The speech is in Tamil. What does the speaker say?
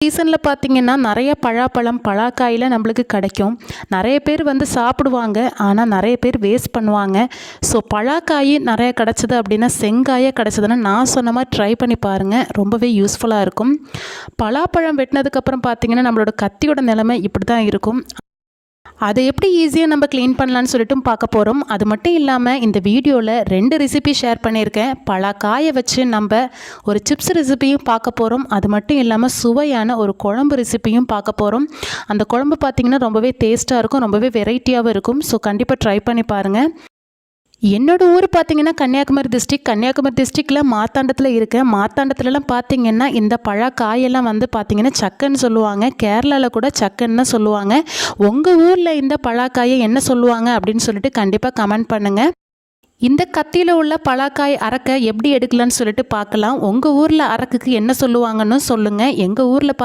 சீசனில் பார்த்திங்கன்னா நிறைய பழாப்பழம் பலாக்காயில் நம்மளுக்கு கிடைக்கும். நிறைய பேர் வந்து சாப்பிடுவாங்க, ஆனால் நிறைய பேர் வேஸ்ட் பண்ணுவாங்க. ஸோ பலாக்காய் நிறைய கிடச்சிது அப்படின்னா, செங்காயை கிடச்சிதுன்னா நான் சொன்ன மாதிரி ட்ரை பண்ணி பாருங்கள், ரொம்பவே யூஸ்ஃபுல்லாக இருக்கும். பலாப்பழம் வெட்டினதுக்கப்புறம் பார்த்திங்கன்னா நம்மளோட கத்தியோட நிலைமை இப்படி தான் இருக்கும். அதை எப்படி ஈஸியாக நம்ம க்ளீன் பண்ணலான்னு சொல்லிட்டு பார்க்க போகிறோம். அது மட்டும் இல்லாமல் இந்த வீடியோவில் 2 ரெசிபி ஷேர் பண்ணியிருக்கேன். பலாக்காயை வச்சு நம்ம ஒரு சிப்ஸ் ரெசிபியும் பார்க்க போகிறோம். அது மட்டும் இல்லாமல் சுவையான ஒரு குழம்பு ரெசிபியும் பார்க்க போகிறோம். அந்த குழம்பு பார்த்திங்கன்னா ரொம்பவே டேஸ்ட்டாக இருக்கும், ரொம்பவே வெரைட்டியாகவும் இருக்கும். ஸோ கண்டிப்பாக ட்ரை பண்ணி பாருங்கள். என்னோடய ஊர் பார்த்திங்கன்னா கன்னியாகுமரி டிஸ்ட்ரிக்டில் மார்த்தாண்டத்தில் இருக்கேன். மார்த்தாண்டத்துலலாம் பார்த்திங்கன்னா இந்த பழக்காயெல்லாம் வந்து பார்த்திங்கன்னா சக்கன்னு சொல்லுவாங்க. கேரளாவில் கூட சக்கன்னு தான் சொல்லுவாங்க. உங்கள் ஊரில் இந்த பழக்காயை என்ன சொல்லுவாங்க அப்படின்னு சொல்லிட்டு கண்டிப்பாக கமெண்ட் பண்ணுங்கள். இந்த கத்தியில் உள்ள பலாக்காய் அரக்கை எப்படி எடுக்கலான்னு சொல்லிட்டு பார்க்கலாம். உங்கள் ஊரில் அரக்குக்கு என்ன சொல்லுவாங்கன்னு சொல்லுங்கள். எங்கள் ஊரில்